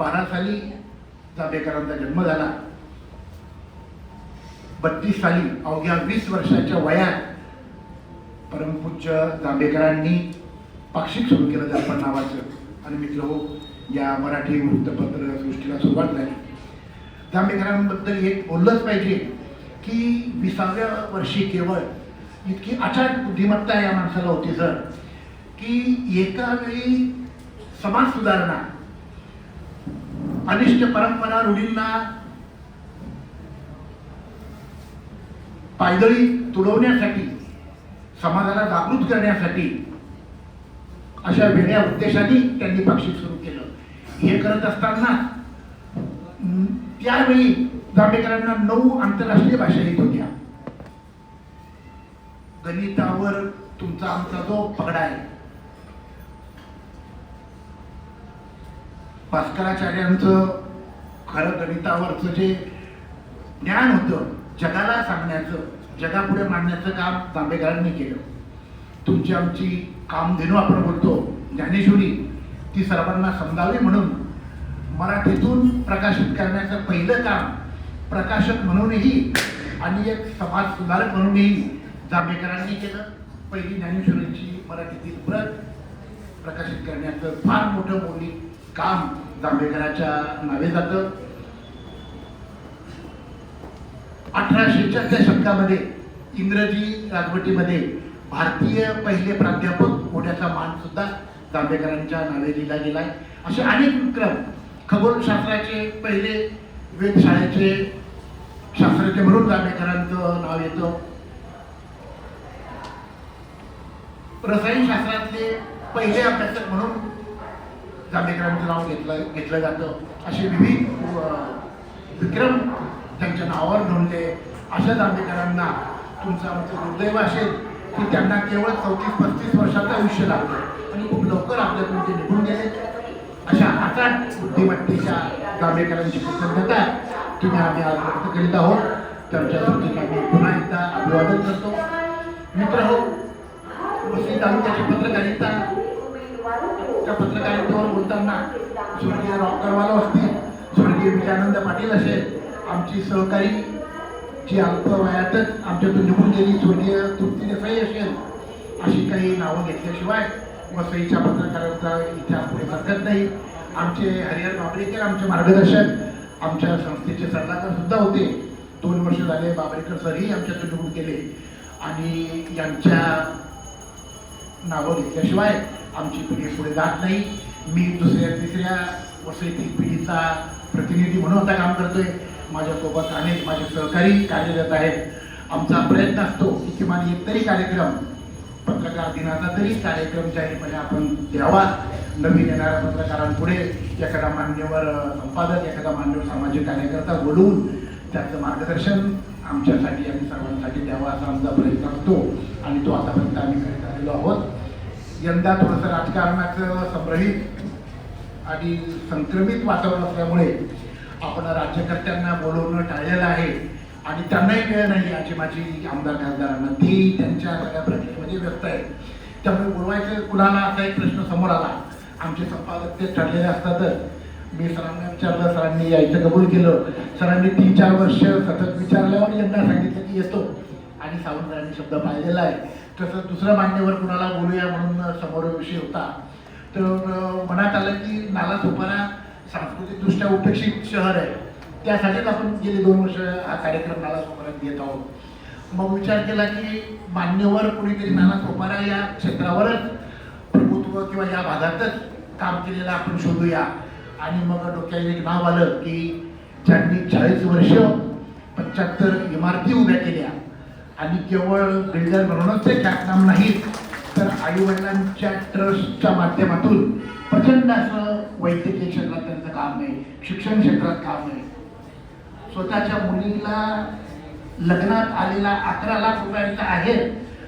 12 साली जांभेकरांचा जन्म झाला. 32 साली अवघ्या 20 वर्षाच्या वयात परमपूज्य जांभेकरांनी पाक्षिक सुरू केलं दर्पण नावाचं. आणि मित्रहो, या मराठी वृत्तपत्र सृष्टीला सुरुवात झाली. जांभेकरांबद्दल एक बोललंच पाहिजे की 20व्या वर्षी केवळ इतकी अचाट बुद्धिमत्ता या माणसाला होती सर, की एका वेळी समाज सुधारणा, अनिष्ट परंपरा रूढींना पायदळी तुडवण्यासाठी, समाजाला जागृत करण्यासाठी अशा वेगळ्या उद्देशाने त्यांनी पाक्षिक सुरू केलं. हे करत असताना त्यावेळी जांभेकरांना 9 आंतरराष्ट्रीय भाषा येत होत्या. गणितावर तुमचा आमचा जो पगडा आहे, भास्कराचार्यांचं खरं गणितावरचं जे ज्ञान होतं, जगाला सांगण्याचं, जगापुढे मांडण्याचं काम जांभेकरांनी केलं. तुमची आमची कामधेनू आपण बोलतो ज्ञानेश्वरी, ती सर्वांना समजावी म्हणून मराठीतून प्रकाशित करण्याचं पहिलं काम प्रकाशक म्हणूनही आणि एक समाज सुधारक म्हणूनही जांभेकरांनी केलं. पहिली ज्ञानेश्वरीची मराठीतील प्रत प्रकाशित करण्याचं फार मोठं मौलिक काम जांभेकरांच्या नावे जातं. 1800च्या त्या शतकामध्ये इंग्रजी राजवटीमध्ये भारतीय पहिले प्राध्यापक होण्याचा मान सुद्धा जांभेकरांच्या नावे लिहिला गेलाय. असे अनेक विक्रम, खगोलशास्त्राचे पहिले वेधशाळेचे शास्त्रज्ञ म्हणून जांभेकरांचं नाव येतं. रसायनशास्त्रातले पहिले अभ्यासक म्हणून जांभेकरांचं नाव घेतलं जातं. असे विविध विक्रम त्यांच्या नावावर नोंदले. अशा जांभेकरांना तुमचं आमचं दुर्दैव असेल की त्यांना केवळ 34-35 वर्षाचं आयुष्य लागलं आणि खूप लवकर आपल्यातून ते निघून गेले. अशा अचाट बुद्धिमत्तेच्या जांभेकरांची कृतज्ञता तुम्ही आम्ही आज व्यक्त करीत आहोत. त्यांच्यासाठी आम्ही पुन्हा एकदा अभिवादन करतो. मित्र हो, वसई तालुक्याची पत्रकारिता, त्या पत्रकारितेवर बोलताना स्वर्गीय रॉकरवाला असतील, स्वर्गीय विजयानंद पाटील असेल, आमची सहकारी जी अल्प वयातच आमच्यातून निघून गेली स्वर्गीय तृप्ती देसाई असेल, अशी काही नावं घेतल्याशिवाय वसईच्या पत्रकारांचा इतिहास पुढे सरकत नाही. आमचे हरिहर बाबरेकर आमचे मार्गदर्शक, आमच्या संस्थेचे सल्लागार सुद्धा होते. 2 वर्ष झाले बाबरेकर सरही आमच्यातून निघून गेले आणि यांच्या नावं घेतल्याशिवाय आमची पिढी पुढे जात नाही. मी 2ऱ्या-3ऱ्या वसईतील पिढीचा प्रतिनिधी म्हणून आता काम करतोय. माझ्यासोबत अनेक माझे सहकारी कार्यरत आहेत. आमचा प्रयत्न असतो की किमान एक तरी कार्यक्रम, पत्रकार दिनाचा तरी कार्यक्रम जाहीरपणे आपण द्यावा. नवीन येणाऱ्या पत्रकारांपुढे एखादा मान्यवर संपादक, एखादा मान्यवर सामाजिक कार्यकर्ता बोलवून त्याचं मार्गदर्शन आमच्यासाठी आणि सर्वांसाठी द्यावा असा आमचा प्रयत्न असतो आणि तो आतापर्यंत आम्ही करीत आलेलो आहोत. यंदा थोडंसं राजकारणाचं संभ्रमित आणि संक्रमित वातावरण असल्यामुळे आपण राज्यकर्त्यांना बोलवणं टाळलेलं आहे आणि त्यांनाही वेळ नाही. याची माझी आमदार खासदारांना ती त्यांच्या सगळ्या प्रक्रियेमध्ये व्यस्त आहे. त्यामुळे बोलवायचं कुणाला असा एक प्रश्न समोर आला. आमचे संपादक ते ठरलेले असतातच. मी सरांना विचारलं, सरांनी यायचं कबूल केलं. सरांनी 3-4 वर्ष सतत विचारल्यावर यंदा सांगितलं की येतो आणि सावंतरांनी शब्द पाळलेला आहे. तसं दुसरं मान्यवर कुणाला बोलूया म्हणून समोर विषय होता. तर मनात आलं की नालासोपारा सांस्कृतिकदृष्ट्या उपेक्षित शहर आहे, त्यासाठीच आपण गेले 2 वर्ष हा कार्यक्रम नालासोपाऱ्यात घेत आहोत. मग विचार केला की मान्यवर कोणीतरी नालासोपारा या क्षेत्रावरच प्रभुत्व किंवा या भागातच काम केलेलं आपण शोधूया. आणि मग डोक्यात एक नाव आलं की ज्यांनी 40 वर्ष 75 इमारती उभ्या केल्या आणि केवळ बिल्डर म्हणूनच ते ख्यातनाम नाहीत, तर आईवडिलांच्या ट्रस्टच्या माध्यमातून प्रचंड असं वैद्यकीय क्षेत्रात त्यांचं काम आहे, शिक्षण क्षेत्रात काम आहे. स्वतःच्या मुलीला लग्नात आलेला 11 लाख रुपयांचा आहे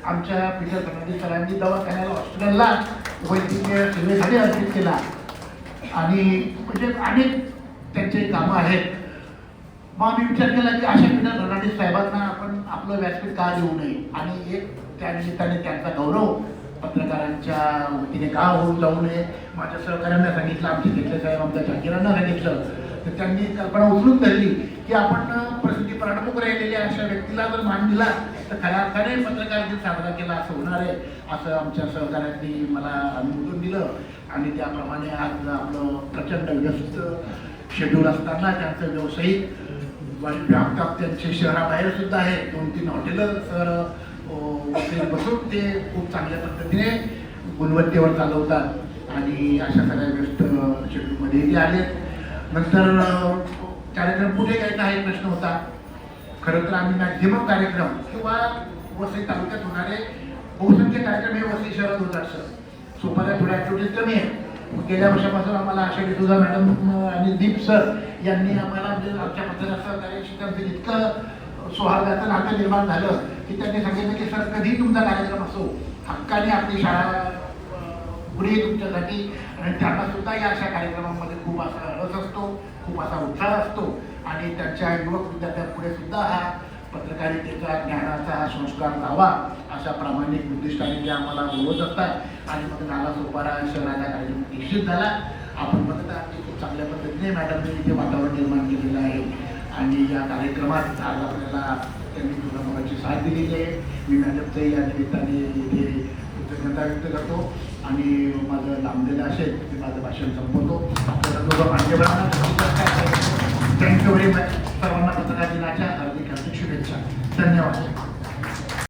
आमच्या पीटर फर्नांडिस सरांनी दवाखान्याला हॉस्पिटलला वैद्यकीय सेवेसाठी अर्पित केला. आणि म्हणजे अनेक त्यांचे कामं आहेत. मग आम्ही विचार केला की अशा पीटर फर्नांडिस साहेबांना आपण आपलं व्यासपीठ का देऊ नये आणि एक त्या निमित्ताने त्यांचा गौरव पत्रकारांच्या वतीने का होऊन जाऊ नये. माझ्या सहकाऱ्यांना सांगितलं, आमचे घेतले साहेब आमच्या जागीरांना सांगितलं, तर त्यांनी कल्पना उचलून धरली की आपण प्रसिद्धी प्राणमुख राहिलेल्या अशा व्यक्तीला जर मान दिला तर खऱ्या अर्थाने पत्रकार दिन साजरा केला असं होणार आहे, असं आमच्या सहकाऱ्यांनी मला अनुमोदन दिलं. आणि त्याप्रमाणे आज आपलं प्रचंड व्यस्त शेड्यूल असताना त्यांचं व्यावसायिक व्यापक त्यांचे शहराबाहेर सुद्धा आहे, 2-3 हॉटेलं सर बसून ते खूप चांगल्या पद्धतीने गुणवत्तेवर चालवतात आणि अशा सगळ्या व्यस्त शेड्यूलमध्ये ते आले. नंतर कार्यक्रम कुठे घ्यायचा हा एक प्रश्न होता. खरं तर आम्ही मॅक्झिमम कार्यक्रम किंवा वसई तालुक्यात होणारे बहुसंख्य कार्यक्रम हे वसई शहरात होतात सर. सोपाला थोड्या ॲक्टिव्हिटीज कमी आहे. गेल्या वर्षापासून आम्हाला आशा डिसूजा मॅडम आणि दीप सर यांनी आम्हाला म्हणजे आमच्या पत्रकार सहकार्याशी त्यांचं इतकं सौहार्दाचं नातं निर्माण झालं की त्यांनी सांगितलं की सर कधी तुमचा कार्यक्रम असो हक्काने आपली शाळा पुढे तुमच्यासाठी. आणि त्यांना सुद्धा या अशा कार्यक्रमामध्ये खूप असा रस असतो, खूप असा उत्साह असतो आणि त्यांच्या युवक विद्यार्थ्यांपुढे सुद्धा हा पत्रकारितेचा ज्ञानाचा हा संस्कार लावा अशा प्रामाणिक उद्दिष्टाने ते आम्हाला बोलवत असतात. आणि मग नाला सोपारा शहराचा कार्यक्रम निश्चित झाला. आपण बघता की खूप चांगल्या पद्धतीने मॅडमने इथे वातावरण निर्माण केलेलं आहे आणि या कार्यक्रमात आज आपल्याला त्यांनी तुझ्याची साथ दिलेली आहे. मी मॅडमचं या निमित्ताने इथे कृतज्ञता व्यक्त करतो आणि माझं लांबलेलं असेल ते माझं भाषण संपवतो. आपल्याला दोघं मान्यवरांना थँक्यू व्हेरी मच. सर्वांना पत्रकार दिनाच्या हार्दिक हार्दिक शुभेच्छा. धन्यवाद.